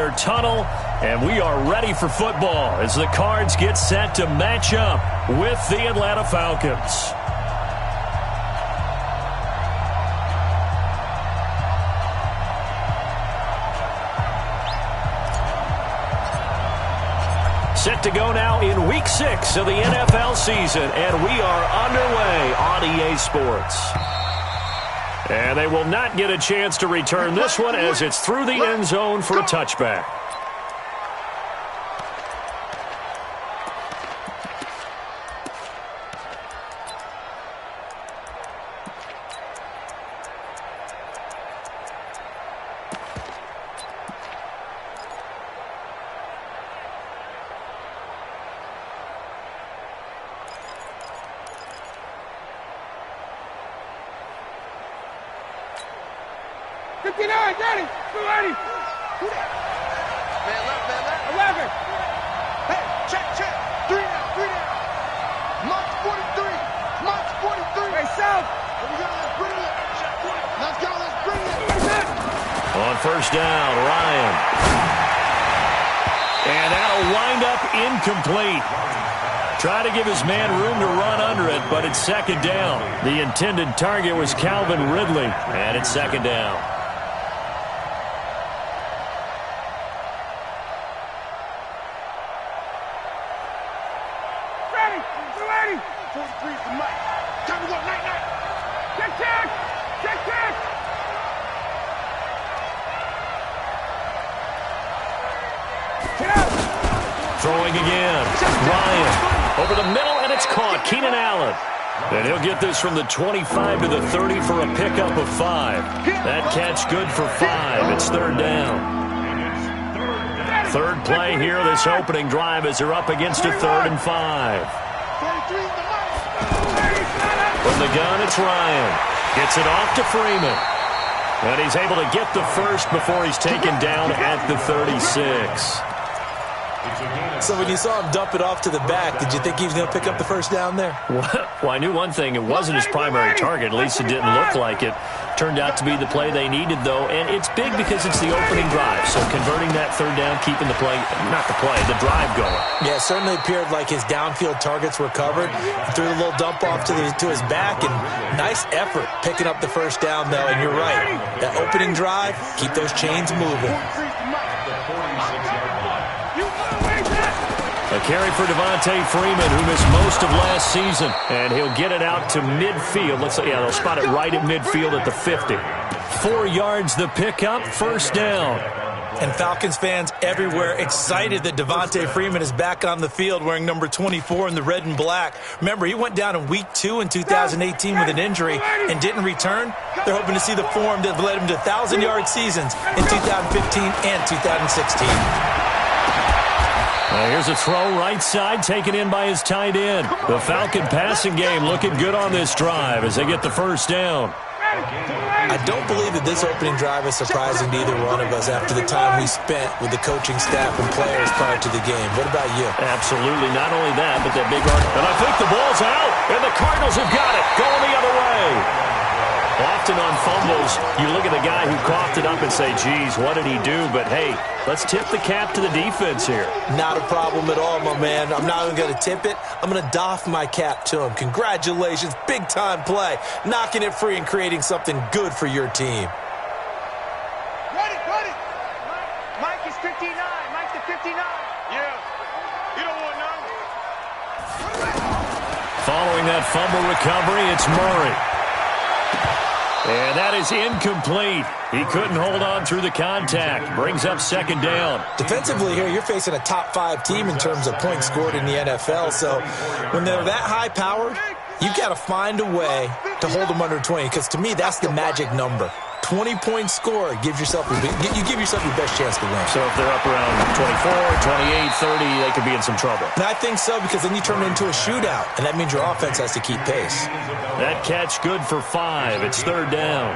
their tunnel, and we are ready for football as the Cards get set to match up with the Atlanta Falcons. Set to go now in Week 6 of the NFL season, and we are underway on EA Sports. And they will not get a chance to return this one as it's through the end zone for a touchback. On first down, Ryan. And that'll wind up incomplete. Try to give his man room to run under it, but it's second down. The intended target was Calvin Ridley, and it's second down. Throwing again. Ryan over the middle, and it's caught. Keenan Allen. And he'll get this from the 25 to the 30 for a pickup of 5. That catch good for 5. It's third down. Third play here, this opening drive as they're up against a 3rd and 5. From the gun, it's Ryan. Gets it off to Freeman. And he's able to get the first before he's taken down at the 36. So when you saw him dump it off to the back, did you think he was going to pick up the first down there? Well, I knew one thing. It wasn't his primary target. At least it didn't look like it. Turned out to be the play they needed, though. And it's big because it's the opening drive. So converting that third down, keeping the play, not the play, the drive going. Yeah, it certainly appeared like his downfield targets were covered. He threw a little dump off to his back, and nice effort picking up the first down, though. And you're right. That opening drive, keep those chains moving. A carry for Devontae Freeman, who missed most of last season. And he'll get it out to midfield. They'll spot it right at midfield at the 50. 4 yards the pickup, first down. And Falcons fans everywhere excited that Devontae Freeman is back on the field wearing number 24 in the red and black. Remember, he went down in Week 2 in 2018 with an injury and didn't return. They're hoping to see the form that led him to 1,000-yard seasons in 2015 and 2016. Here's a throw right side taken in by his tight end. The Falcon passing game looking good on this drive as they get the first down. I don't believe that this opening drive is surprising to either one of us after the time we spent with the coaching staff and players prior to the game. What about you? Absolutely. Not only that, but that big run. And I think the ball's out, and the Cardinals have got it. Going the other way. Often on fumbles, you look at the guy who coughed it up and say, geez, what did he do? But, hey, let's tip the cap to the defense here. Not a problem at all, my man. I'm not even going to tip it. I'm going to doff my cap to him. Congratulations. Big-time play. Knocking it free and creating something good for your team. Ready. Mike is 59. Mike to 59. Yeah. You don't want none. Following that fumble recovery, it's Murray. And that is incomplete. He couldn't hold on through the contact. Brings up second down. Defensively here, you're facing a top-5 team in terms of points scored in the NFL. So when they're that high-powered, you've got to find a way to hold them under 20. Because to me, that's the magic number. 20 points scored, you give yourself your best chance to win. So if they're up around 24, 28, 30, they could be in some trouble. And I think so, because then you turn it into a shootout, and that means your offense has to keep pace. That catch good for 5. It's third down.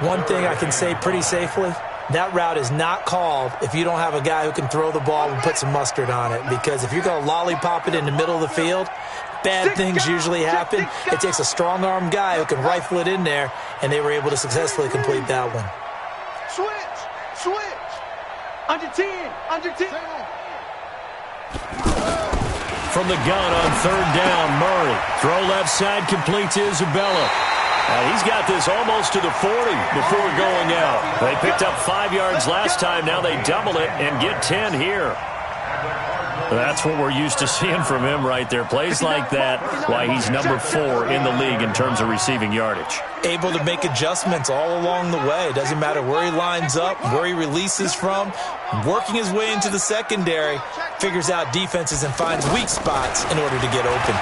One thing I can say pretty safely, that route is not called if you don't have a guy who can throw the ball and put some mustard on it. Because if you're going to lollipop it in the middle of the field, bad things usually happen. It takes a strong-arm guy who can rifle it in there, and they were able to successfully complete that one. Switch. Under 10. Under 10. From the gun on third down, Murray. Throw left side, complete to Isabella. He's got this almost to the 40 before going out. They picked up 5 yards last time. Now they double it and get 10 here. That's what we're used to seeing from him right there. Plays like that, why he's number 4 in the league in terms of receiving yardage. Able to make adjustments all along the way. Doesn't matter where he lines up, where he releases from. Working his way into the secondary, figures out defenses and finds weak spots in order to get open.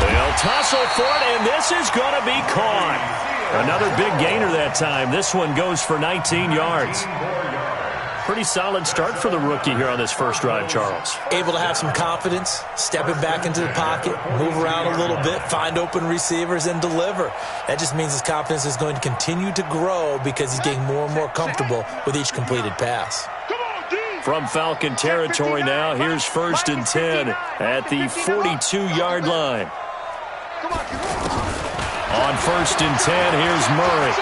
They'll tussle for it, and this is going to be caught. Another big gainer that time. This one goes for 19 yards. Pretty solid start for the rookie here on this first drive, Charles. Able to have some confidence, stepping back into the pocket, move around a little bit, find open receivers, and deliver. That just means his confidence is going to continue to grow because he's getting more and more comfortable with each completed pass. From Falcon territory now, here's first and 10 at the 42-yard line. On first and 10, here's Murray.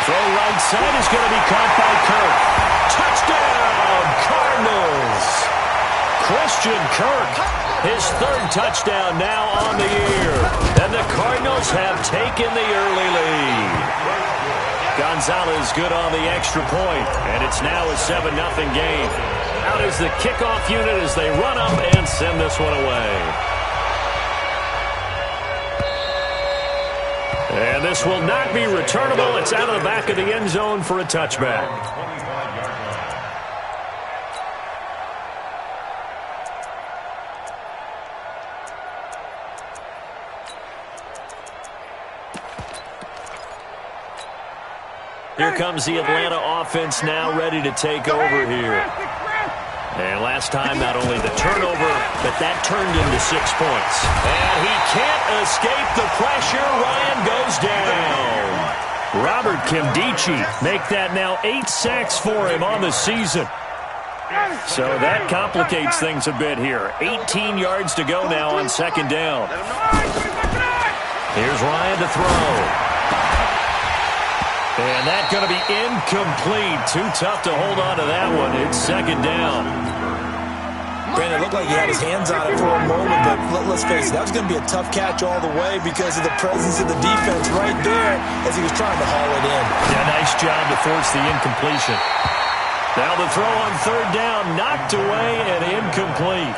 Throw right side is going to be caught by Kirk. Touchdown, Cardinals. Christian Kirk, his 3rd touchdown now on the year. And the Cardinals have taken the early lead. Gonzalez good on the extra point, and it's now a 7-0 game. Out is the kickoff unit as they run up and send this one away. And this will not be returnable. It's out of the back of the end zone for a touchback. Here comes the Atlanta offense now ready to take over here. And last time, not only the turnover, but that turned into 6 points. And he can't escape the pressure. Ryan goes down. Robert Kimdichie make that now 8 sacks for him on the season. So that complicates things a bit here. 18 yards to go now on second down. Here's Ryan to throw. And that's going to be incomplete. Too tough to hold on to that one. It's second down. Brandon, it looked like he had his hands on it for a moment, but let's face it, that was going to be a tough catch all the way because of the presence of the defense right there as he was trying to haul it in. Yeah, nice job to force the incompletion. Now the throw on third down, knocked away and incomplete.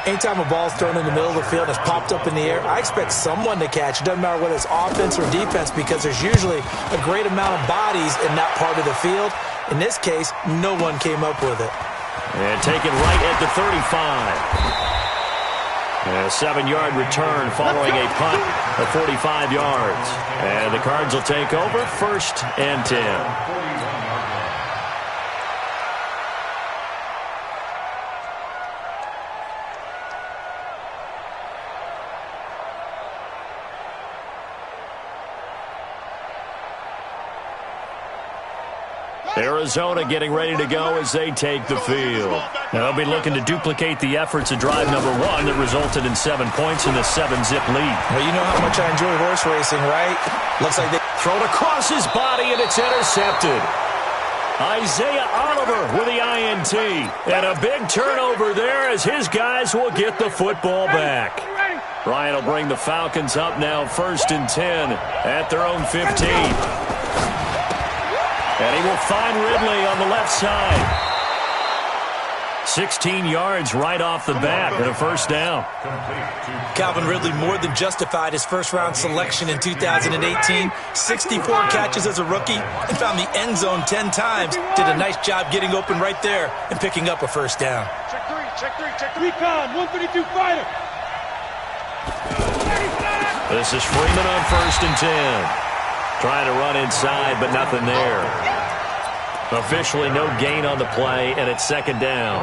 Anytime a ball's thrown in the middle of the field and it's popped up in the air, I expect someone to catch. It doesn't matter whether it's offense or defense because there's usually a great amount of bodies in that part of the field. In this case, no one came up with it. And taken right at the 35. A 7-yard return following a punt of 45 yards. And the Cards will take over first and 10. Arizona getting ready to go as they take the field. Now they'll be looking to duplicate the efforts of drive number 1 that resulted in 7 points in the 7-zip lead. Well, you know how much I enjoy horse racing, right? Looks like they throw it across his body, and it's intercepted. Isaiah Oliver with the INT. And a big turnover there as his guys will get the football back. Ryan will bring the Falcons up now first and 10 at their own 15. And he will find Ridley on the left side. 16 yards right off the bat and a first down. Calvin Ridley more than justified his first-round selection in 2018. 64 catches as a rookie and found the end zone 10 times. Did a nice job getting open right there and picking up a first down. Check 3, check 3, check 3. Recon, 132 fighter. This is Freeman on first and 10. Trying to run inside, but nothing there. Officially no gain on the play, and it's second down.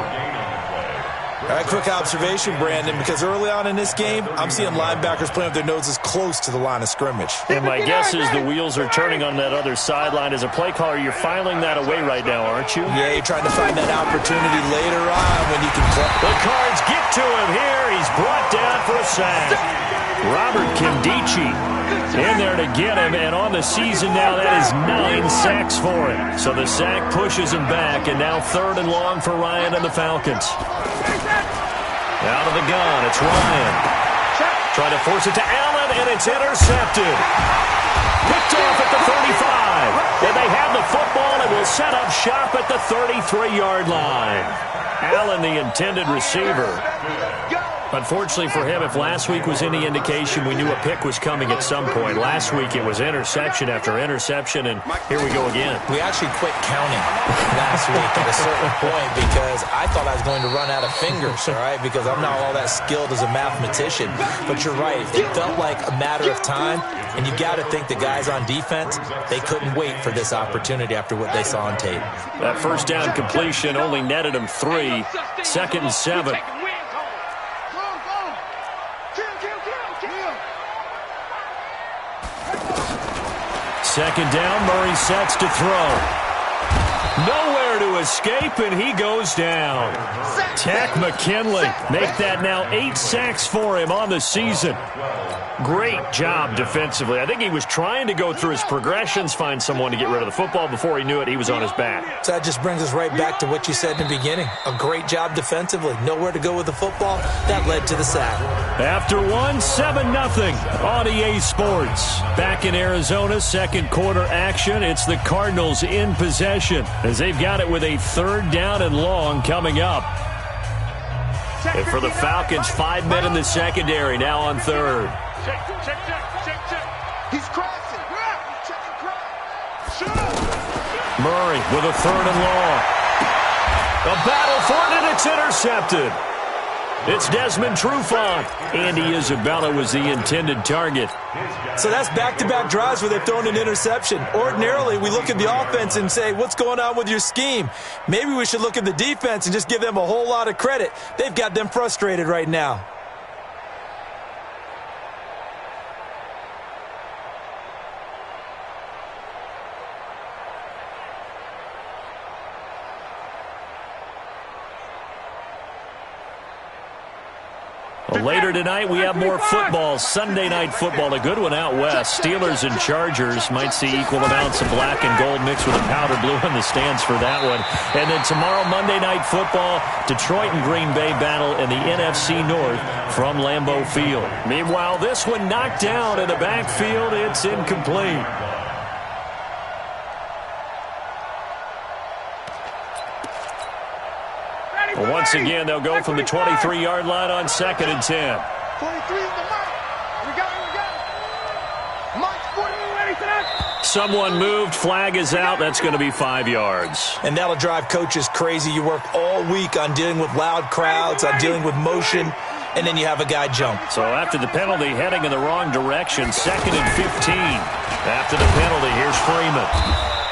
All right, quick observation, Brandon, because early on in this game, I'm seeing linebackers playing with their noses close to the line of scrimmage. And my guess is the wheels are turning on that other sideline. As a play caller, you're filing that away right now, aren't you? Yeah, you're trying to find that opportunity later on when you can play. The Cards get to him here. He's brought down for a sack. Robert Kimdichie In there to get him, and on the season now, that is 9 sacks for him. So the sack pushes him back, and now 3rd and long for Ryan and the Falcons. Out of the gun, it's Ryan. Trying to force it to Allen, and it's intercepted. Picked off at the 35. And they have the football and will set up shop at the 33-yard line. Allen, the intended receiver. Unfortunately for him, if last week was any indication, we knew a pick was coming at some point. Last week it was interception after interception, and here we go again. We actually quit counting last week at a certain point because I thought I was going to run out of fingers, all right, because I'm not all that skilled as a mathematician. But you're right. It felt like a matter of time, and you got to think the guys on defense, they couldn't wait for this opportunity after what they saw on tape. That first down completion only netted them 3. 2nd and 7. Second down, Murray sets to throw. Nowhere to escape, and he goes down. Tack McKinley make that now 8 sacks for him on the season. Great job defensively. I think he was trying to go through his progressions, find someone to get rid of the football. Before he knew it, he was on his back. So that just brings us right back to what you said in the beginning. A great job defensively. Nowhere to go with the football. That led to the sack. After one, 7-0 on EA Sports. Back in Arizona, second quarter action. It's the Cardinals in possession as they've got it with a 3rd down and long coming up. And for the Falcons, 5 men in the secondary now on 3rd. He's crossing. Murray with a 3rd and long. A battle for it, and it's intercepted. It's Desmond Trufant. Andy Isabella was the intended target. So that's back-to-back drives where they've thrown an interception. Ordinarily, we look at the offense and say, what's going on with your scheme? Maybe we should look at the defense and just give them a whole lot of credit. They've got them frustrated right now. Later tonight, we have more football. Sunday night football, a good one out west. Steelers and Chargers might see equal amounts of black and gold mixed with a powder blue in the stands for that one. And then tomorrow, Monday night football, Detroit and Green Bay battle in the NFC North from Lambeau Field. Meanwhile, this one knocked down in the backfield. It's incomplete. Well, once again, they'll go from the 23-yard line on 2nd and 10. 23 is the mark. We got it. Mark's 40, ready for that. Someone moved. Flag is out. That's going to be 5 yards. And that'll drive coaches crazy. You work all week on dealing with loud crowds, on dealing with motion, and then you have a guy jump. So after the penalty, heading in the wrong direction, 2nd and 15. After the penalty, here's Freeman.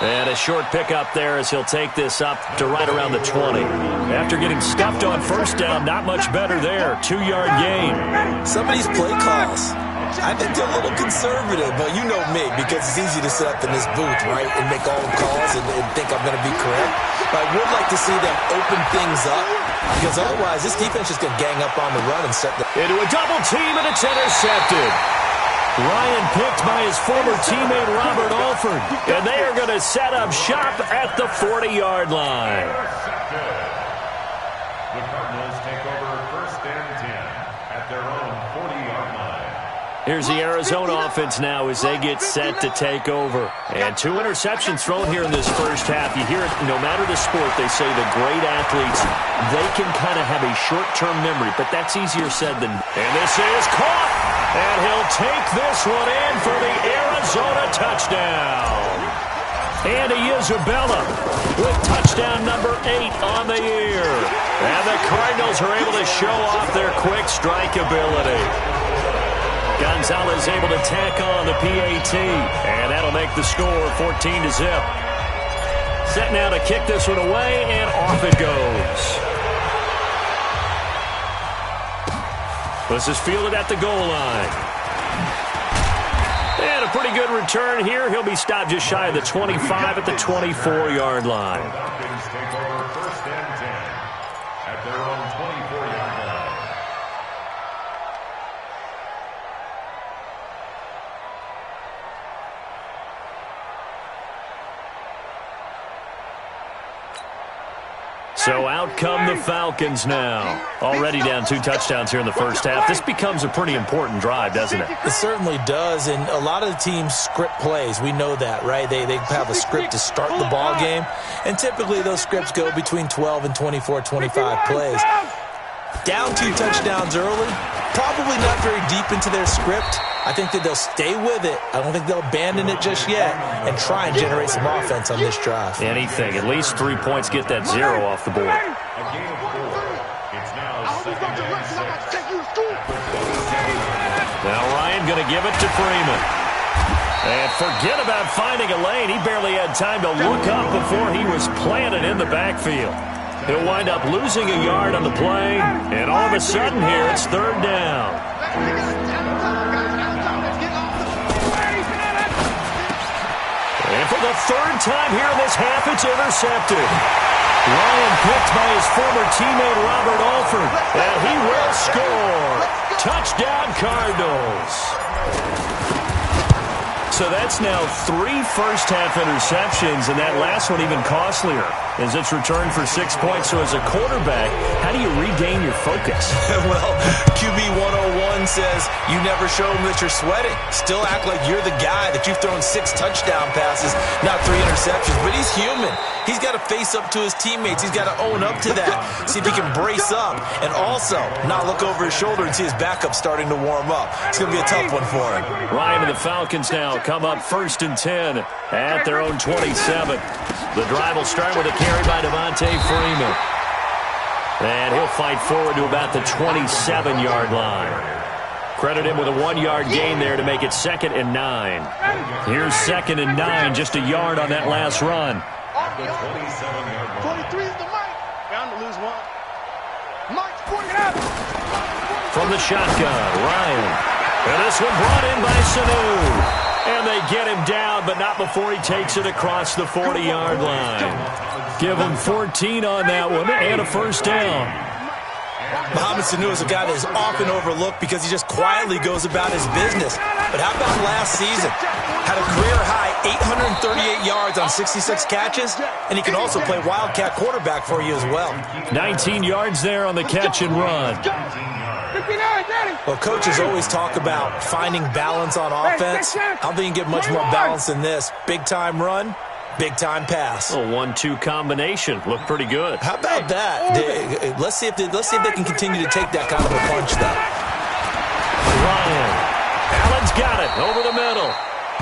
And a short pickup there as he'll take this up to right around the 20. After getting stuffed on first down, not much better there. 2-yard gain. Some of these play calls, I think they're a little conservative, but you know me, because it's easy to sit up in this booth, right, and make all the calls and think I'm going to be correct. But I would like to see them open things up, because otherwise this defense is going to gang up on the run and set the... Into a double team, and it's intercepted. Ryan picked by his former teammate Robert Alford, and they are going to set up shop at the 40-yard line. The Cardinals take over 1st and 10 at their own 40-yard line. Here's the Arizona offense now as they get set to take over. And 2 interceptions thrown here in this first half. You hear it, no matter the sport, they say the great athletes, they can kind of have a short-term memory, but that's easier said than... And this is caught! And he'll take this one in for the Arizona touchdown. Andy Isabella with touchdown number 8 on the year. And the Cardinals are able to show off their quick strike ability. Gonzalez able to tack on the PAT. And that'll make the score 14-0. Set now to kick this one away, and off it goes. This is fielded at the goal line. And a pretty good return here. He'll be stopped just shy of the 25 at the 24-yard line. Falcons take over 1st and 10 at their own 24-yard line. 1 So out come the Falcons now. Already down 2 touchdowns here in the first half. This becomes a pretty important drive, doesn't it? It certainly does, and a lot of the teams script plays. We know that, right? They have a script to start the ball game, and typically those scripts go between 12 and 24, 25 plays. Down 2 touchdowns early, probably not very deep into their script. I think that they'll stay with it. I don't think they'll abandon it just yet and try and generate some offense on this drive. Anything. At least 3 points, get that 0 off the board. A gain of 4. It's now 2nd and 6. Now Ryan going to give it to Freeman. And forget about finding a lane. He barely had time to look up before he was planted in the backfield. He'll wind up losing a yard on the play, and all of a sudden here it's 3rd down. And for the 3rd time here in this half, it's intercepted. Ryan picked by his former teammate Robert Alford, and he will score. Touchdown, Cardinals. So that's now 3 first-half interceptions, and that last one even costlier as it's returned for 6 points. So as a quarterback, how do you regain your focus? Well, QB 101 says you never show them that you're sweating. Still act like you're the guy, that you've thrown 6 touchdown passes, not 3 interceptions. But he's human. He's got to face up to his teammates. He's got to own up to that. See if he can brace up and also not look over his shoulder and see his backup starting to warm up. It's going to be a tough one for him. Ryan and the Falcons now come up 1st and 10 at their own 27. The drive will start with a carry by Devontae Freeman. And he'll fight forward to about the 27-yard line. Credit him with a 1-yard gain there to make it 2nd and 9. Here's 2nd and 9, just a yard on that last run. 23 is the Mike. Bound to lose one. Mike's putting it up. From the shotgun, Ryan. And this one brought in by Sanu. And they get him down, but not before he takes it across the 40-yard line. Give him 14 on that one and a 1st down. Mohamed Sanu is a guy that is often overlooked because he just quietly goes about his business. But how about last season? Had a career-high 838 yards on 66 catches, and he can also play Wildcat quarterback for you as well. 19 yards there on the catch and run. Well, coaches always talk about finding balance on offense. I don't think you can get much more balance than this. Big-time run, big-time pass. A 1-2 combination. Looked pretty good. How about that? Let's see if they can continue to take that kind of a punch, though. Ryan. Allen's got it over the middle.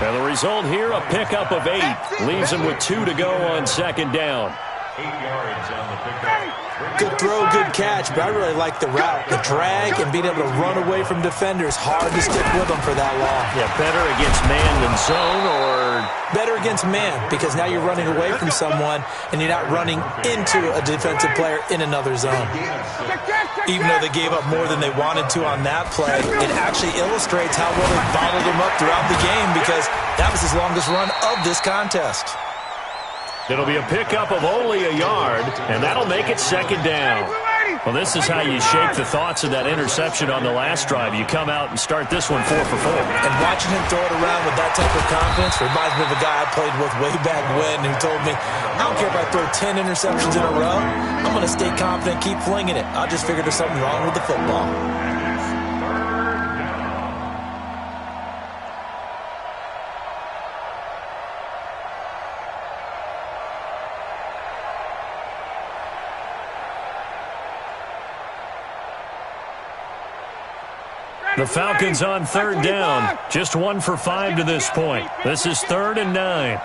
And the result here, a pickup of 8. Leaves him with 2 to go on 2nd down. 8 yards on the pickup. Good throw, good catch, but I really like the route. The drag and being able to run away from defenders. Hard to stick with them for that long. Yeah, better against man than zone, or better against man, because now you're running away from someone and you're not running into a defensive player in another zone. Even though they gave up more than they wanted to on that play, it actually illustrates how well they bottled him up throughout the game, because that was his longest run of this contest. It'll be a pickup of only a yard, and that'll make it 2nd down. Well, this is how you shake the thoughts of that interception on the last drive. You come out and start this one 4 for 4. And watching him throw it around with that type of confidence reminds me of a guy I played with way back when who told me, I don't care if I throw 10 interceptions in a row. I'm going to stay confident, keep flinging it. I just figured there's something wrong with the football. The Falcons on 3rd down. Just 1 for 5 to this point. This is 3rd and 9.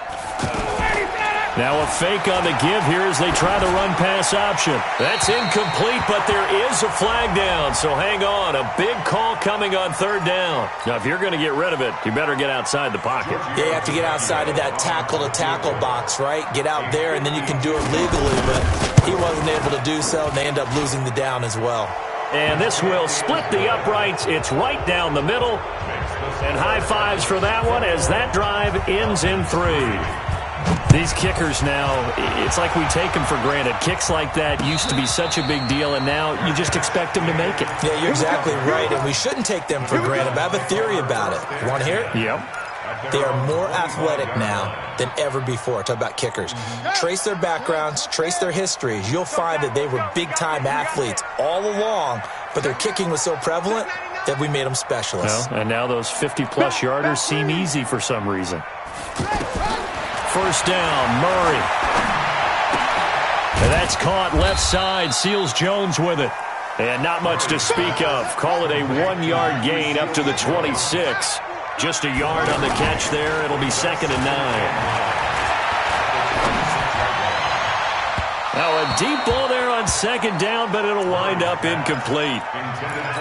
Now a fake on the give here as they try the run-pass option. That's incomplete, but there is a flag down, so hang on. A big call coming on 3rd down. Now, if you're going to get rid of it, you better get outside the pocket. Yeah, you have to get outside of that tackle-to-tackle box, right? Get out there, and then you can do it legally, but he wasn't able to do so, and they end up losing the down as well. And this will split the uprights. It's right down the middle. And high fives for that one as that drive ends in 3. These kickers now, it's like we take them for granted. Kicks like that used to be such a big deal, and now you just expect them to make it. Yeah, you're exactly right, and we shouldn't take them for granted. But I have a theory about it. You want to hear it? Yep. They are more athletic now than ever before. Talk about kickers. Trace their backgrounds, trace their histories. You'll find that they were big-time athletes all along, but their kicking was so prevalent that we made them specialists. Well, and now those 50-plus yarders seem easy for some reason. First down, Murray. And that's caught left side. Seals Jones with it. And not much to speak of. Call it a 1-yard gain up to the 26. Just a yard on the catch there. It'll be 2nd and 9. Now a deep ball there on 2nd down, but it'll wind up incomplete.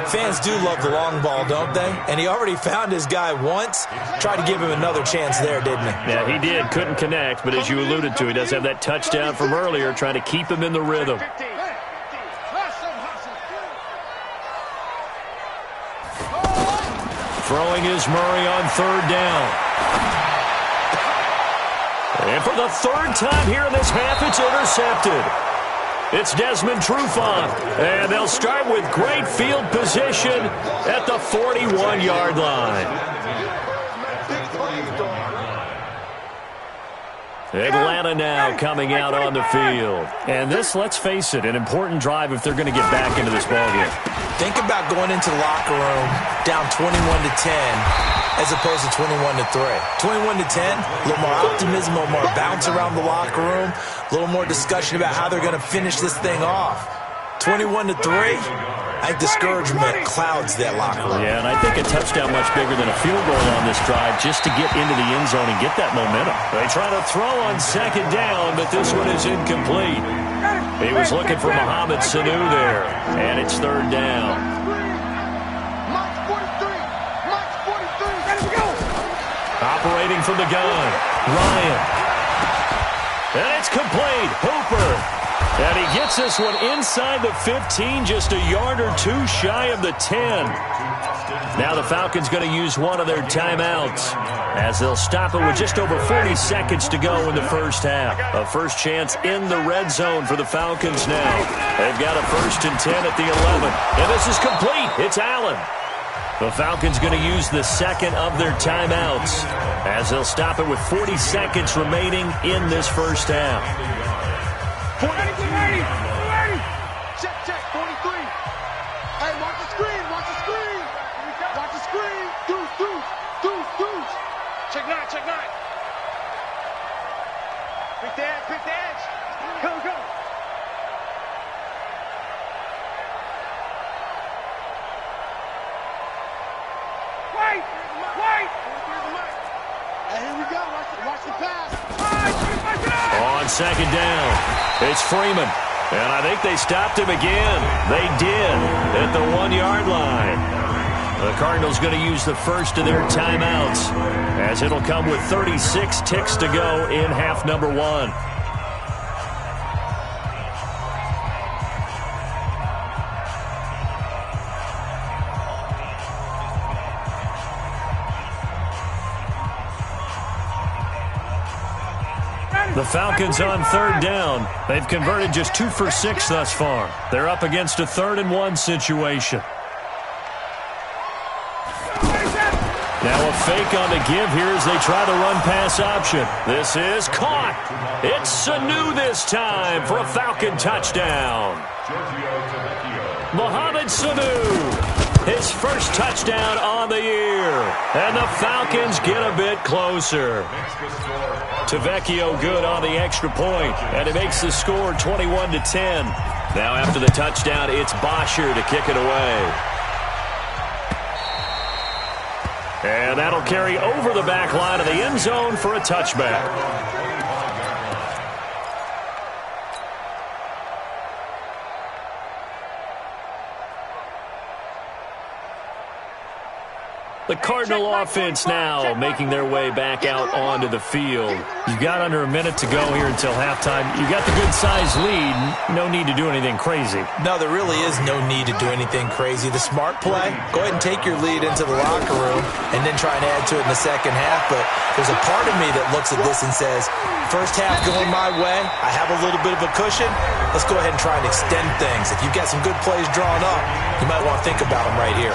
Fans do love the long ball, don't they? And he already found his guy once. Tried to give him another chance there, didn't he? Yeah, he did. Couldn't connect, but as you alluded to, he does have that touchdown from earlier, trying to keep him in the rhythm. Throwing is Murray on 3rd down. And for the 3rd time here in this half, it's intercepted. It's Desmond Trufant. And they'll start with great field position at the 41-yard line. Atlanta now coming out on the field. And this, let's face it, an important drive if they're going to get back into this ballgame. Think about going into the locker room down 21-10 as opposed to 21-3. 21-10, a little more optimism, a little more bounce around the locker room, a little more discussion about how they're going to finish this thing off. 21-3, I think discouragement clouds that locker room. Yeah, and I think a touchdown much bigger than a field goal on this drive just to get into the end zone and get that momentum. They try to throw on 2nd down, but this one is incomplete. He was looking for Mohamed Sanu there, and it's 3rd down. Operating from the gun, Ryan. And it's complete. Hooper. And he gets this one inside the 15, just a yard or two shy of the 10. Now the Falcons going to use one of their timeouts as they'll stop it with just over 40 seconds to go in the first half. A first chance in the red zone for the Falcons now. They've got a 1st and 10 at the 11. And this is complete. It's Allen. The Falcons going to use the 2nd of their timeouts as they'll stop it with 40 seconds remaining in this first half. Check, 43. Hey, watch the screen. Watch the screen. Deuce. Check 9. Pick the edge. Go. Wait. Hey, here we go. Watch the pass. On 2nd down, it's Freeman. And I think they stopped him again. They did at the 1-yard line. The Cardinals going to use the first of their timeouts as it'll come with 36 ticks to go in half number 1. The Falcons on 3rd down. They've converted just 2 for 6 thus far. They're up against a 3rd and 1 situation. Now a fake on the give here as they try the run-pass option. This is caught. It's Sanu this time for a Falcon touchdown. Mohamed Sanu. His first touchdown on the year. And the Falcons get a bit closer. Tavecchio good on the extra point, and it makes the score 21-10. Now after the touchdown, it's Bosher to kick it away. And that'll carry over the back line of the end zone for a touchback. The Cardinal offense now making their way back out onto the field. You've got under a minute to go here until halftime. You've got the good-sized lead. No need to do anything crazy. No, there really is no need to do anything crazy. The smart play, go ahead and take your lead into the locker room and then try and add to it in the second half. But there's a part of me that looks at this and says, first half going my way, I have a little bit of a cushion. Let's go ahead and try and extend things. If you've got some good plays drawn up, you might want to think about them right here.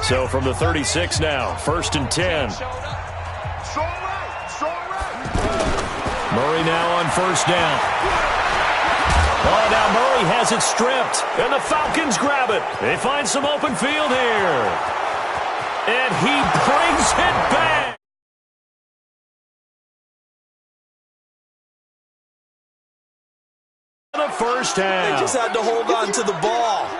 So from the 36 now, 1st and 10. Murray now on 1st down. Oh, now Murray has it stripped, and the Falcons grab it. They find some open field here. And he brings it back. The first half. They just had to hold on to the ball.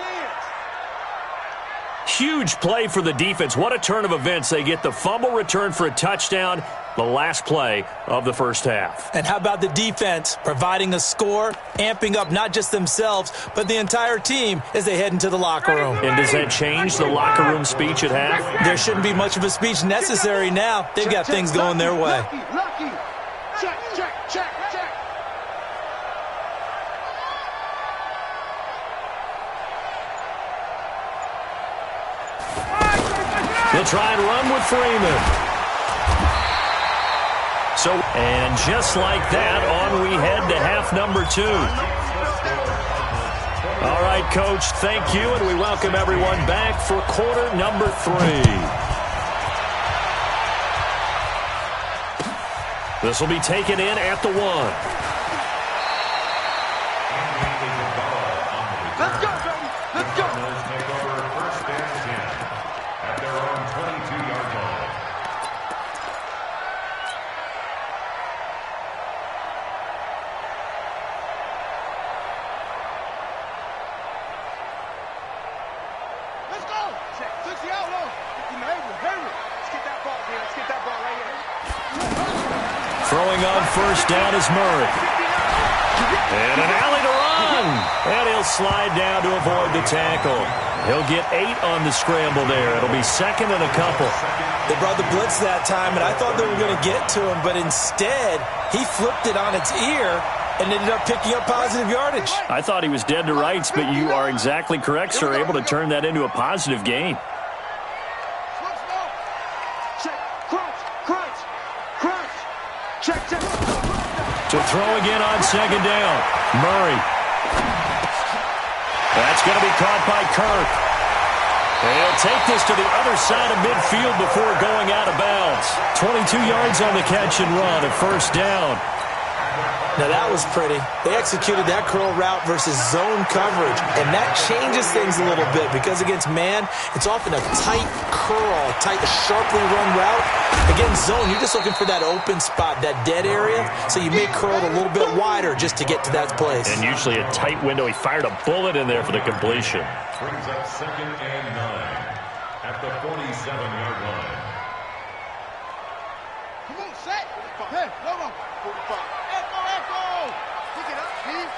Huge play for the defense. What a turn of events. They get the fumble return for a touchdown, the last play of the first half. And how about the defense providing a score, amping up not just themselves, but the entire team as they head into the locker room. And does that change the locker room speech at half? There shouldn't be much of a speech necessary now. They've got things going their way. Lucky. Check, check, check, check. They'll try and run with Freeman. So, and just like that, on we head to half number 2. All right, Coach, thank you, and we welcome everyone back for quarter number 3. This will be taken in at the 1. Let's go, baby. Let's go. Cardinals take over 1st and 10 at their own 22-yard line. Let's go. 60 out low. Hurry. Let's get that ball, man. Let's get that ball right here. Throwing on 1st down is Murray. And an alley to run. And he'll slide down to avoid the tackle. He'll get 8 on the scramble there. It'll be 2nd and a couple. They brought the blitz that time, and I thought they were going to get to him, but instead, he flipped it on its ear and ended up picking up positive yardage. I thought he was dead to rights, but you are exactly correct, sir. Able to turn that into a positive gain. Check. Crunch. Crunch. Crunch. Check, check. To throw again on 2nd down. Murray. That's going to be caught by Kirk. He'll take this to the other side of midfield before going out of bounds. 22 yards on the catch and run at 1st down. Now that was pretty. They executed that curl route versus zone coverage, and that changes things a little bit because against man, it's often a tight curl, tight, sharply run route. Against zone, you're just looking for that open spot, that dead area, so you may curl it a little bit wider just to get to that place. And usually a tight window. He fired a bullet in there for the completion. Brings up 2nd and 9 at the 47-yard line. Come on, set. Hey, no. 45. Echo. Pick it up, Steve.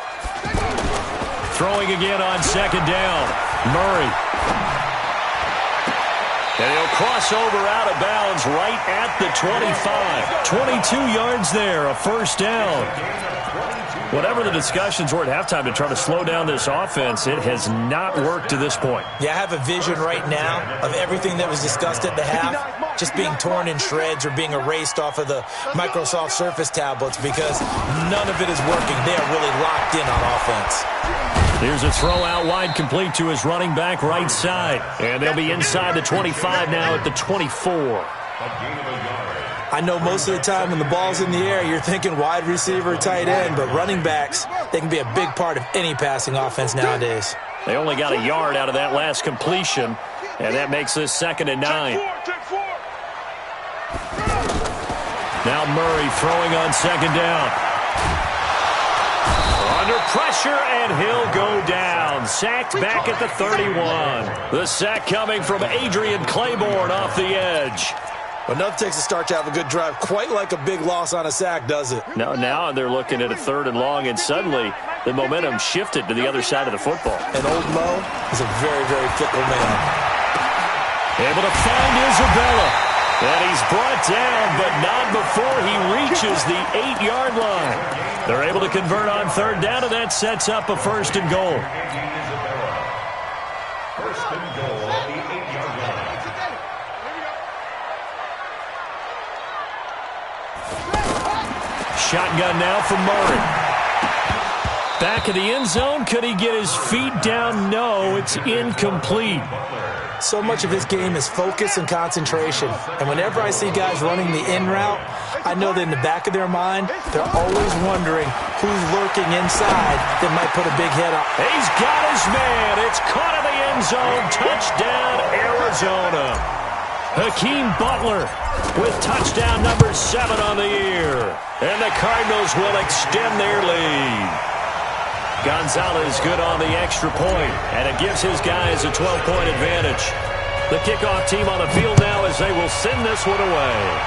Throwing again on 2nd down. Murray. And he'll cross over out of bounds right at the 25. 22 yards there, a 1st down. Whatever the discussions were at halftime to try to slow down this offense, it has not worked to this point. Yeah, I have a vision right now of everything that was discussed at the half just being torn in shreds or being erased off of the Microsoft Surface tablets because none of it is working. They are really locked in on offense. Here's a throw out wide complete to his running back right side. And they'll be inside the 25 now at the 24. I know most of the time when the ball's in the air, you're thinking wide receiver, tight end, but running backs, they can be a big part of any passing offense nowadays. They only got a yard out of that last completion, and that makes this 2nd and 9. Now Murray throwing on 2nd down. Under pressure, and he'll go down. Sacked back at the 31. The sack coming from Adrian Claiborne off the edge. Enough takes a start to have a good drive. Quite like a big loss on a sack, does it? Now they're looking at a 3rd and long, and suddenly the momentum shifted to the other side of the football. And old Mo is a very, very fickle man. Able to find Isabella. And he's brought down, but not before he reaches the 8-yard line. They're able to convert on 3rd down, and that sets up a 1st and goal. 1st and goal at the 8-yard line. Shotgun now for Murray. Back of the end zone. Could he get his feet down? No, it's incomplete. So much of his game is focus and concentration. And whenever I see guys running the in route, I know that in the back of their mind, they're always wondering who's lurking inside that might put a big hit on. He's got his man. It's caught in the end zone. Touchdown, Arizona. Hakeem Butler with touchdown number 7 on the year. And the Cardinals will extend their lead. Gonzalez good on the extra point, and it gives his guys a 12-point advantage. The kickoff team on the field now as they will send this one away.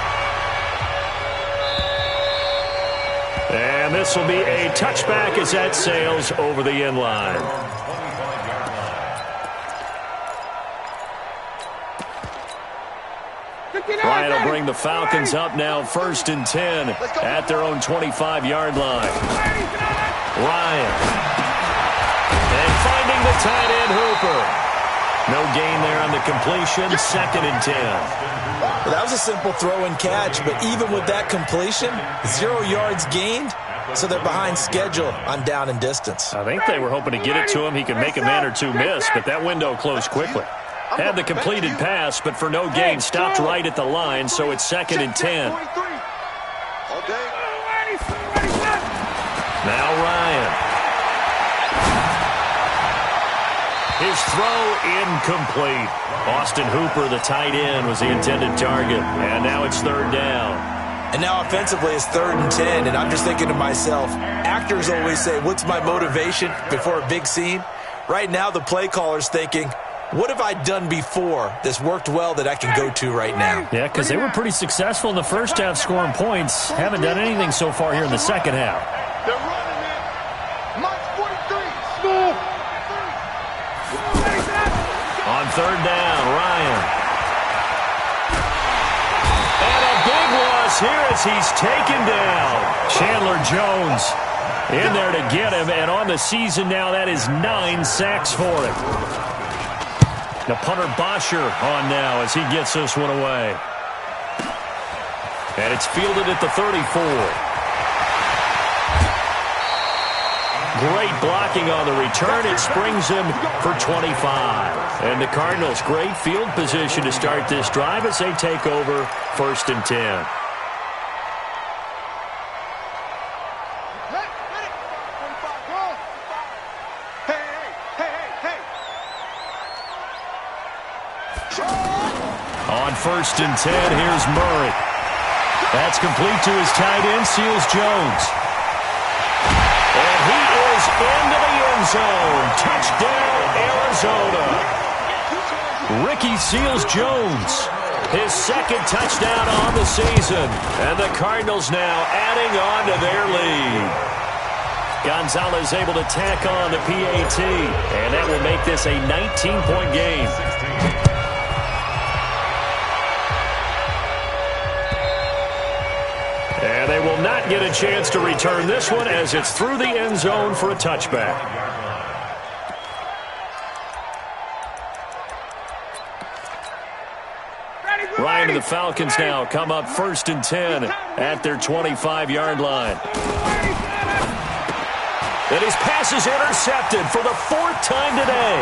And this will be a touchback as that sails over the end line. Ryan will bring the Falcons up now 1st and 10 at their own 25-yard line. Ryan. And finding the tight end Hooper. No gain there on the completion. 2nd and 10. Well, that was a simple throw and catch, but even with that completion, 0 yards gained, so they're behind schedule on down and distance. I think they were hoping to get it to him. He could make a man or two miss, but that window closed quickly. Had the completed pass, but for no gain, stopped right at the line, so it's 2nd and 10. Now Ryan. His throw incomplete. Austin Hooper, the tight end, was the intended target, and now it's 3rd down. And now offensively it's 3rd and 10, and I'm just thinking to myself, actors always say, what's my motivation before a big scene? Right now the play caller's thinking, what have I done before that's worked well that I can go to right now? Yeah, because they were pretty successful in the first half scoring points. Haven't done anything so far here in the second half. They're running it. Mark 43. On 3rd down, Ryan. And a big loss here as he's taken down. Chandler Jones in there to get him. And on the season now, that is 9 sacks for him. The punter Bosher on now as he gets this one away. And it's fielded at the 34. Great blocking on the return. It springs him for 25. And the Cardinals, great field position to start this drive as they take over 1st and 10. On 1st and 10, here's Murray. That's complete to his tight end, Seals Jones. And he is into the end zone. Touchdown, Arizona. Ricky Seals Jones, his 2nd touchdown on the season. And the Cardinals now adding on to their lead. Gonzalez able to tack on the PAT. And that will make this a 19-point game. And they will not get a chance to return this one as it's through the end zone for a touchback. Ryan and the Falcons now come up 1st and 10 at their 25-yard line. And his pass is intercepted for the 4th time today.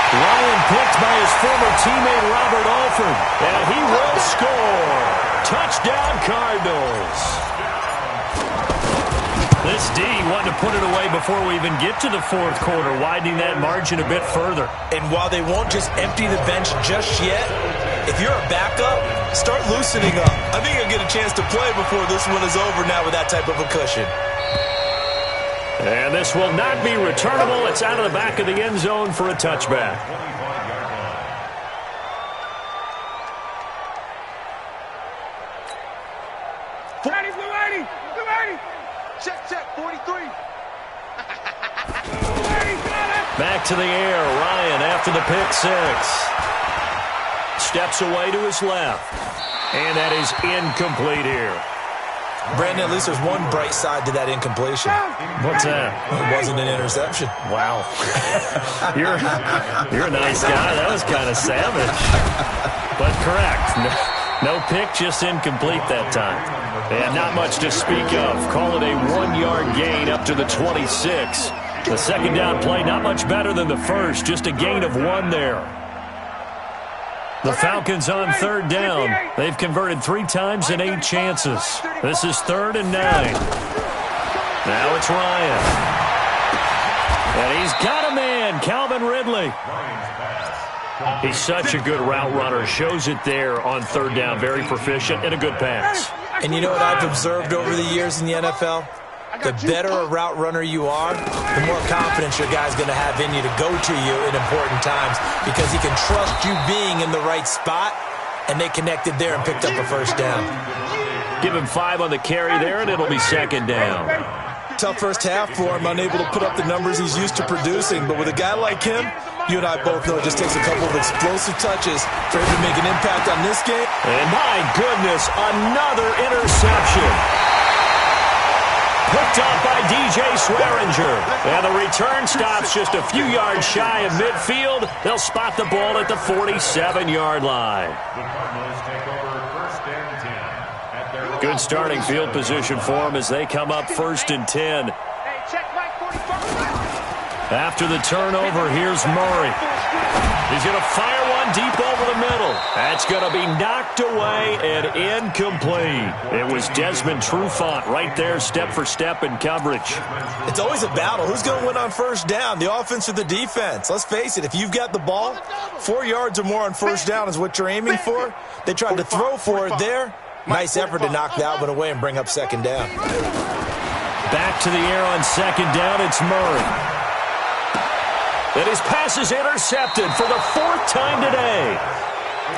Ryan picked by his former teammate Robert Alford, and he will score. Touchdown, Cardinals. This D wanted to put it away before we even get to the 4th quarter, widening that margin a bit further. And while they won't just empty the bench just yet, if you're a backup, start loosening up. I think you'll get a chance to play before this one is over now with that type of a cushion. And this will not be returnable. It's out of the back of the end zone for a touchback. Check, 43. Back to the air, Ryan after the pick 6. Steps away to his left. And that is incomplete here. Brandon, at least there's one bright side to that incompletion. What's that? It wasn't an interception. Wow. You're a nice guy. That was kind of savage. But correct. No pick, just incomplete that time. And not much to speak of. Call it a 1-yard gain up to the 26. The second down play, not much better than the first. Just a gain of 1 there. The Falcons on third down. They've converted 3 times in 8 chances. This is 3rd and 9. Now it's Ryan. And he's got a man, Calvin Ridley. He's such a good route runner. Shows it there on 3rd down. Very proficient and a good pass. And you know what I've observed over the years in the NFL? The better a route runner you are, the more confidence your guy's going to have in you to go to you in important times because he can trust you being in the right spot, and they connected there and picked up a 1st down. Give him 5 on the carry there, and it'll be 2nd down. Tough first half for him, unable to put up the numbers he's used to producing. But with a guy like him, you and I both know it just takes a couple of explosive touches for him to make an impact on this game. And my goodness, another interception. Picked up by DJ Swearinger. And the return stops just a few yards shy of midfield. They'll spot the ball at the 47-yard line. The Cardinals take over 1st and 10 at their Good starting field position for them as they come up 1st and 10. After the turnover, here's Murray. He's going to fire one deep over the middle. That's going to be knocked away and incomplete. It was Desmond Trufant right there, step for step in coverage. It's always a battle. Who's going to win on 1st down, the offense or the defense? Let's face it, if you've got the ball, 4 yards or more on 1st down is what you're aiming for. They tried to throw for it there. Nice effort to knock that one away and bring up 2nd down. Back to the air on 2nd down, it's Murray. And his pass is intercepted for the 4th time today.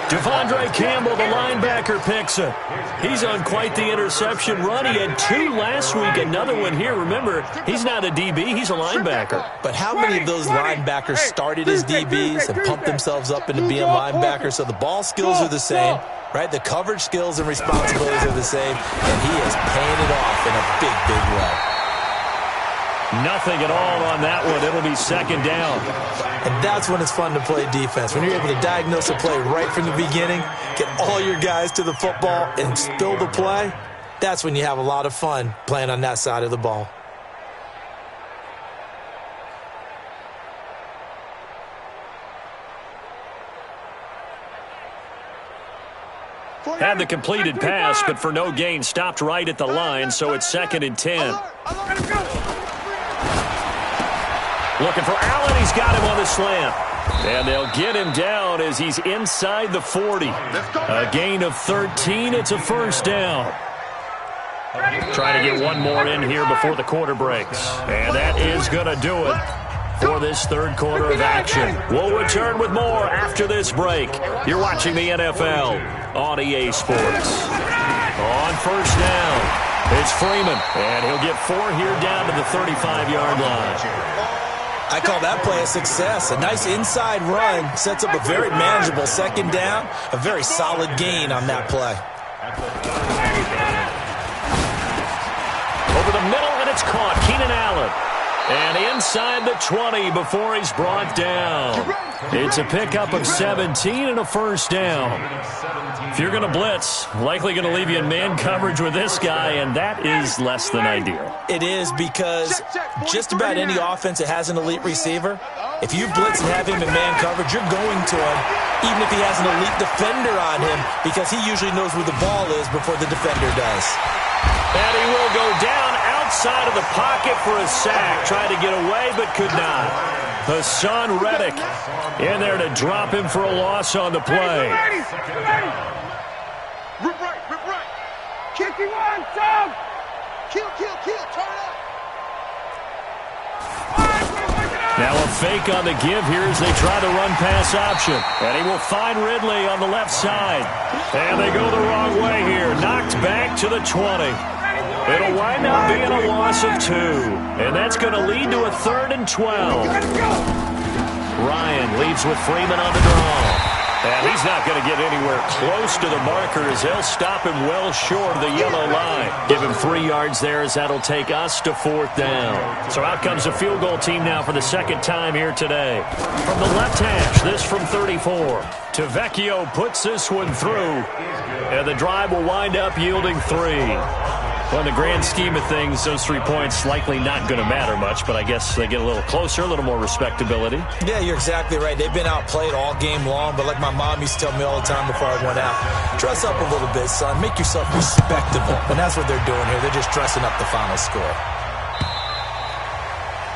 Devondre Campbell, the linebacker, picks it. He's on quite the interception run. He had 2 last week, another one here. Remember, he's not a DB, he's a linebacker. But how many of those linebackers started as DBs and pumped themselves up into being linebackers? So the ball skills are the same, right? The coverage skills and responsibilities are the same, and he is paying it off in a big, big way. Nothing at all on that one. It'll be 2nd down. And that's when it's fun to play defense. When you're able to diagnose a play right from the beginning, get all your guys to the football, and spill the play, that's when you have a lot of fun playing on that side of the ball. Had the completed pass, but for no gain, stopped right at the line, so it's 2nd and 10. Looking for Allen. He's got him on the slant. And they'll get him down as he's inside the 40. A gain of 13. It's a 1st down. Trying to get one more in here before the quarter breaks. And that is going to do it for this 3rd quarter of action. We'll return with more after this break. You're watching the NFL on EA Sports. On 1st down, it's Freeman. And he'll get 4 here down to the 35-yard line. I call that play a success. A nice inside run sets up a very manageable 2nd down. A very solid gain on that play. Over the middle, and it's caught. Keenan Allen. And inside the 20 before he's brought down. It's a pickup of 17 and a 1st down. If you're going to blitz, likely going to leave you in man coverage with this guy, and that is less than ideal. It is because just about any offense that has an elite receiver, if you blitz and have him in man coverage, you're going to him, even if he has an elite defender on him, because he usually knows where the ball is before the defender does. And he will go down outside of the pocket for a sack. Tried to get away, but could not. Hassan Reddick in there to drop him for a loss on the play. Rip right. Kick him on, Tom. Kill, turn up. Now a fake on the give here as they try the run-pass option. And he will find Ridley on the left side. And they go the wrong way here. Knocked back to the 20. It'll wind up being a loss of 2. And that's going to lead to a 3rd and 12. Ryan leaves with Freeman on the draw. And he's not going to get anywhere close to the marker as they'll stop him well short of the yellow line. Give him 3 yards there as that'll take us to 4th down. So out comes a field goal team now for the 2nd time here today. From the left hash, this from 34. Tavecchio puts this one through. And the drive will wind up yielding 3. Well, in the grand scheme of things, those 3 points likely not going to matter much, but I guess they get a little closer, a little more respectability. Yeah, you're exactly right. They've been outplayed all game long, but like my mom used to tell me all the time before I went out, dress up a little bit, son. Make yourself respectable. And that's what they're doing here. They're just dressing up the final score.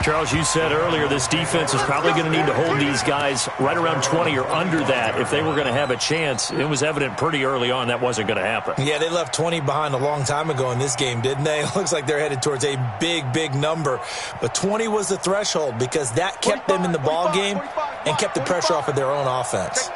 Charles, you said earlier this defense is probably going to need to hold these guys right around 20 or under that if they were going to have a chance. It was evident pretty early on that wasn't going to happen. Yeah, they left 20 behind a long time ago in this game, didn't they? It looks like they're headed towards a big, big number. But 20 was the threshold because that kept them in the ball game and kept the pressure off of their own offense.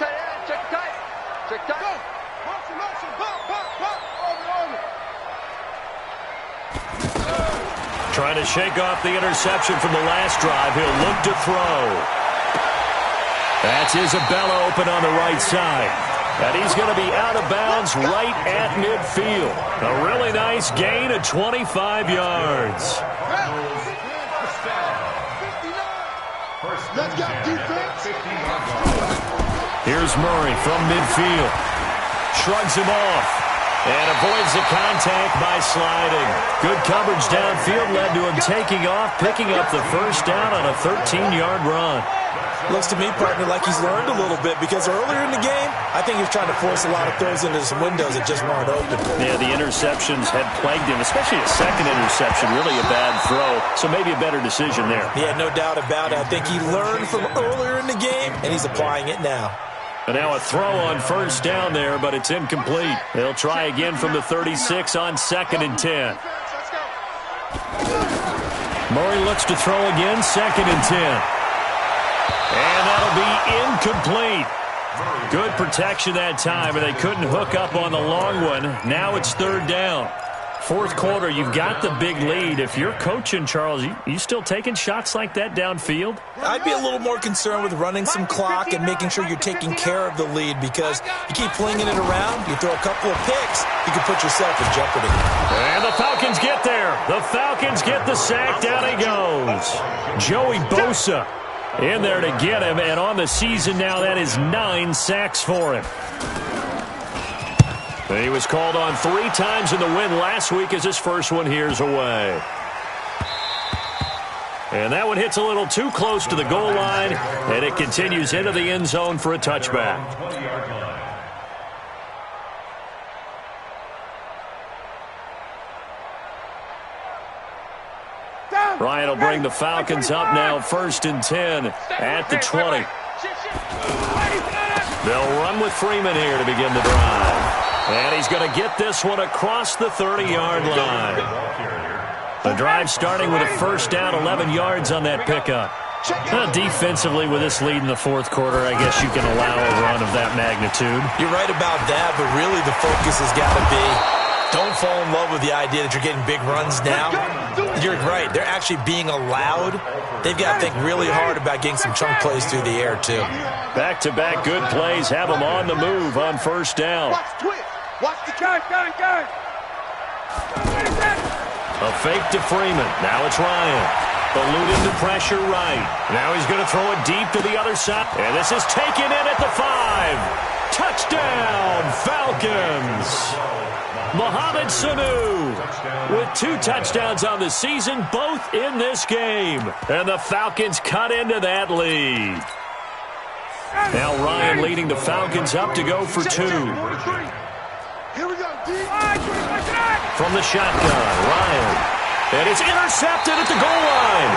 Trying to shake off the interception from the last drive. He'll look to throw. That's Isabella open on the right side. And he's going to be out of bounds right at midfield. A really nice gain of 25 yards. Let's go, defense. Here's Murray from midfield. Shrugs him off. And avoids the contact by sliding. Good coverage downfield led to him taking off, picking up the first down on a 13-yard run. Looks to me, partner, like he's learned a little bit because earlier in the game, I think he was trying to force a lot of throws into some windows that just weren't open. Yeah, the interceptions had plagued him, especially a second interception, really a bad throw. So maybe a better decision there. Yeah, no doubt about it. I think he learned from earlier in the game, and he's applying it now. And now a throw on first down there, but it's incomplete. They'll try again from the 36 on 2nd and 10. Murray looks to throw again, 2nd and 10. And that'll be incomplete. Good protection that time, and they couldn't hook up on the long one. Now it's 3rd down. 4th quarter, you've got the big lead. If you're coaching, Charles, you still taking shots like that downfield? I'd be a little more concerned with running some clock and making sure you're taking care of the lead because you keep flinging it around, you throw a couple of picks, you can put yourself in jeopardy. And the Falcons get there. The Falcons get the sack. Down he goes. Joey Bosa in there to get him, and on the season now, that is 9 sacks for him. He was called on 3 times in the win last week as his first one here's away. And that one hits a little too close to the goal line, and it continues into the end zone for a touchback. Ryan will bring the Falcons up now 1st and 10 at the 20. They'll run with Freeman here to begin the drive. And he's going to get this one across the 30-yard line. The drive starting with a first down, 11 yards on that pickup. Defensively, with this lead in the 4th quarter, I guess you can allow a run of that magnitude. You're right about that, but really the focus has got to be don't fall in love with the idea that you're getting big runs now. You're right. They're actually being allowed. They've got to think really hard about getting some chunk plays through the air, too. Back-to-back good plays have them on the move on first down. Watch the guy. A fake to Freeman. Now it's Ryan. Eluding the pressure right. Now he's going to throw it deep to the other side. And this is taken in at the 5. Touchdown, Falcons. Mohamed Sanu with 2 touchdowns on the season, both in this game. And the Falcons cut into that lead. Now Ryan leading the Falcons up to go for 2. Here we go, D. From the shotgun, Ryan. And it's intercepted at the goal line.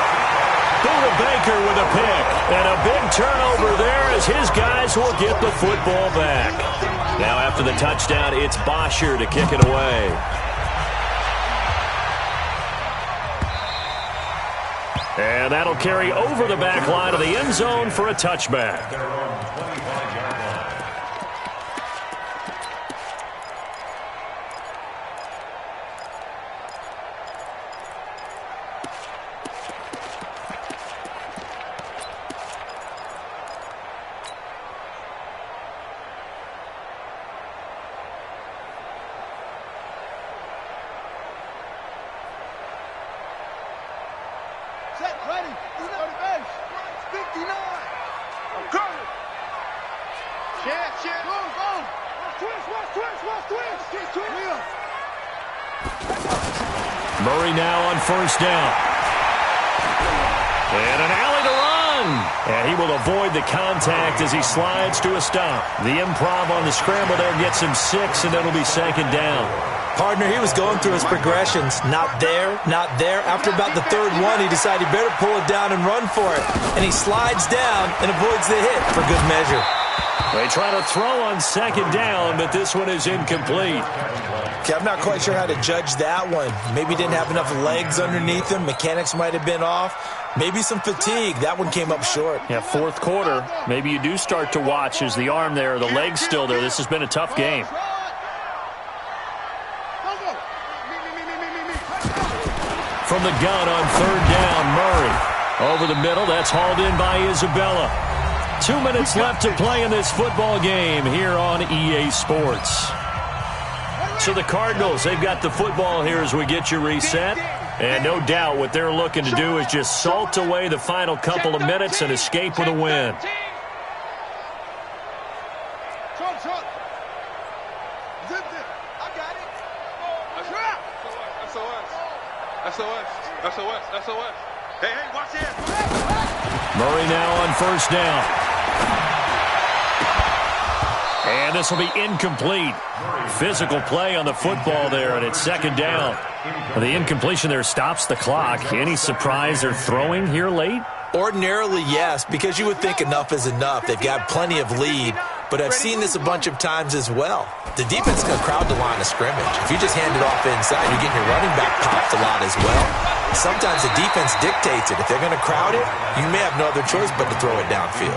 Buda Baker with a pick. And a big turnover there as his guys will get the football back. Now after the touchdown, it's Bosher to kick it away. And that'll carry over the back line of the end zone for a touchback. Ready. He's on the bench. 59. I'm coming. Chance. Go. Watch twist. Wheel. Murray now on first down. And an alley to run. And he will avoid the contact as he slides to a stop. The improv on the scramble there gets him 6, and it'll be second down. Partner, he was going through his progressions. Not there, not there. After about the third one, he decided he better pull it down and run for it. And he slides down and avoids the hit for good measure. They try to throw on second down, but this one is incomplete. Okay, I'm not quite sure how to judge that one. Maybe he didn't have enough legs underneath him. Mechanics might have been off. Maybe some fatigue. That one came up short. Yeah, fourth quarter. Maybe you do start to watch as the arm there, the leg's still there. This has been a tough game. From the gun on third down, Murray. Over the middle, that's hauled in by Isabella. 2 minutes left to play in this football game here on EA Sports. So the Cardinals, they've got the football here as we get you reset. And no doubt what they're looking to do is just salt away the final couple of minutes and escape with a win. SOS. Hey, watch this. Murray now on first down. And this will be incomplete. Physical play on the football there, and it's second down. The incompletion there stops the clock. Any surprise they're throwing here late? Ordinarily, yes, because you would think enough is enough. They've got plenty of lead, but I've seen this a bunch of times as well. The defense is going to crowd the line of scrimmage. If you just hand it off inside, you're getting your running back popped a lot as well. Sometimes the defense dictates it. If they're going to crowd it, you may have no other choice but to throw it downfield.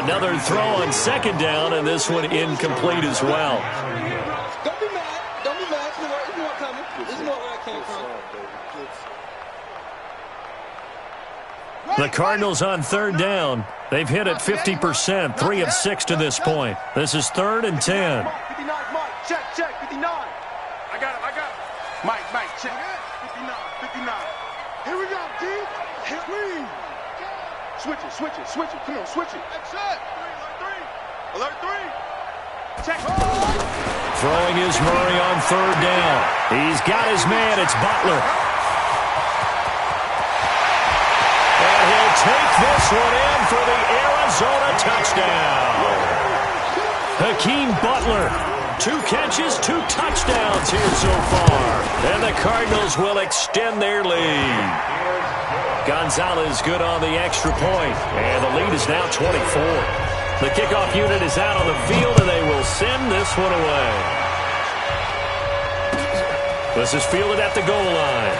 Another throw on second down, and this one incomplete as well. Don't be mad. Don't be mad. There's more coming. There's more where I came from. The Cardinals on third down. They've hit it 50%, 3 of 6 to this point. This is 3rd and 10. 59, Mike. Check, 59. I got it. Mike, check. 59. Here we go, D. Screen. Switch it. Come on, switch it. Check. Alert 3. Check. Throwing is Murray on third down. He's got his man. It's Butler. And he'll take this one in for the Arizona touchdown. Hakeem Butler. 2 catches, 2 touchdowns here so far. And the Cardinals will extend their lead. Gonzalez good on the extra point. And the lead is now 24. The kickoff unit is out on the field, and they will send this one away. This is fielded at the goal line.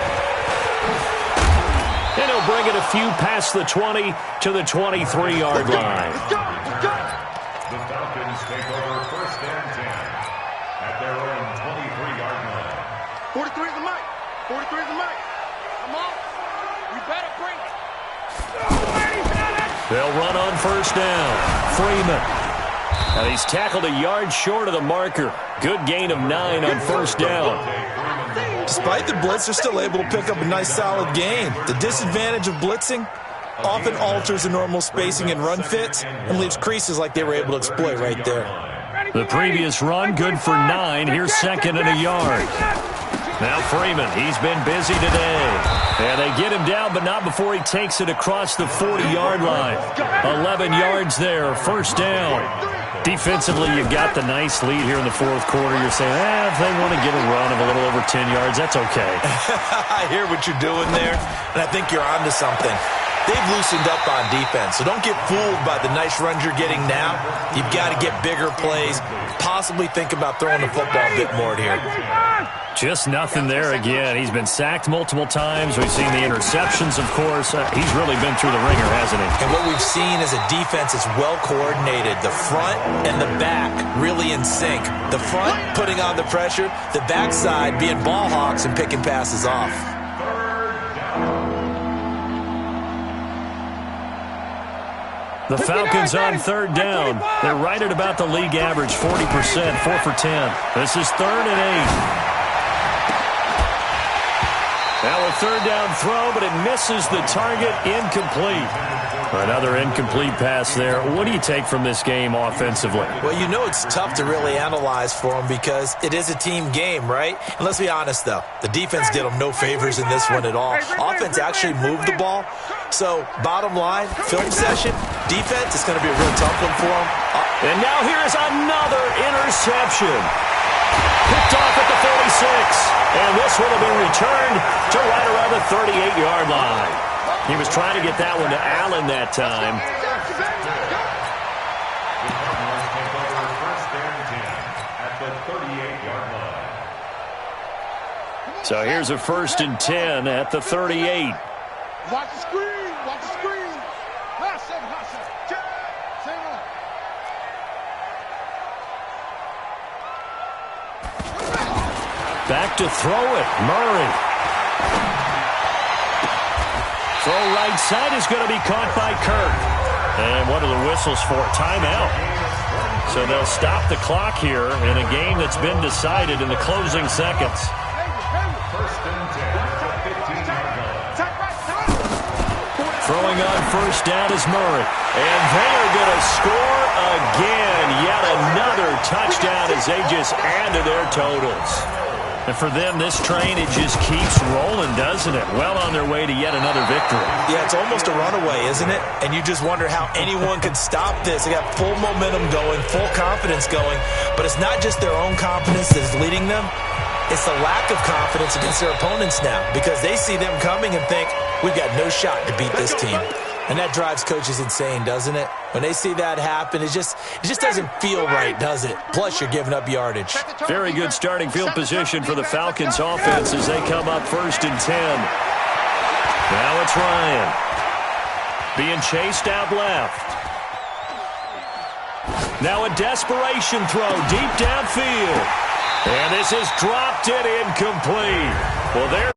And he'll bring it a few past the 20 to the 23-yard line. The Falcons take over first and 10 at their own 23-yard line. 43 is the mic. Come on. We better bring it. They'll run on first down. Freeman. And he's tackled a yard short of the marker. Good gain of 9 on first down. Despite the blitz, they're still able to pick up a nice, solid gain. The disadvantage of blitzing often alters the normal spacing and run fits and leaves creases like they were able to exploit right there. The previous run, good for 9. Here's second and a yard. Now Freeman, he's been busy today. And they get him down, but not before he takes it across the 40-yard line. 11 yards there, first down. Defensively, you've got the nice lead here in the fourth quarter. You're saying, if they want to get a run of a little over 10 yards, that's okay. I hear what you're doing there, and I think you're onto something. They've loosened up on defense, so don't get fooled by the nice runs you're getting now. You've got to get bigger plays, possibly think about throwing the football a bit more here. Just nothing there again. He's been sacked multiple times. We've seen the interceptions, of course. He's really been through the ringer, hasn't he? And what we've seen is a defense that's well coordinated. The front and the back really in sync. The front putting on the pressure, the backside being ball hawks and picking passes off. The Falcons on third down. They're right at about the league average, 40%, 4 for 10. This is 3rd and 8. Now a third down throw, but it misses the target, incomplete. Another incomplete pass there. What do you take from this game offensively? Well, you know it's tough to really analyze for them because it is a team game, right? And let's be honest, though. The defense did them no favors in this one at all. Offense actually moved the ball. So, bottom line, film session, defense is going to be a real tough one for them. And now here is another interception. Picked off at the 46. And this one will be returned to right around the 38-yard line. He was trying to get that one to Allen that time. So here's a 1st and 10 at the 38. Watch the screen. Watch the screen. Hot second, hot second. Same one. Back to throw it. Murray. Throw right side is going to be caught by Kirk. And what are the whistles for? Timeout. So they'll stop the clock here in a game that's been decided in the closing seconds. Throwing on 1st down is Murray. And they are going to score again. Yet another touchdown as they just add to their totals. And for them, this train, it just keeps rolling, doesn't it? Well on their way to yet another victory. Yeah, it's almost a runaway, isn't it? And you just wonder how anyone could stop this. They got full momentum going, full confidence going. But it's not just their own confidence that is leading them. It's the lack of confidence against their opponents now because they see them coming and think, we've got no shot to beat this team. And that drives coaches insane, doesn't it? When they see that happen, it just doesn't feel right, does it? Plus, you're giving up yardage. Very good starting field position for the Falcons offense as they come up 1st and 10. Now it's Ryan. Being chased out left. Now a desperation throw deep downfield. And this is dropped it incomplete. Well, there.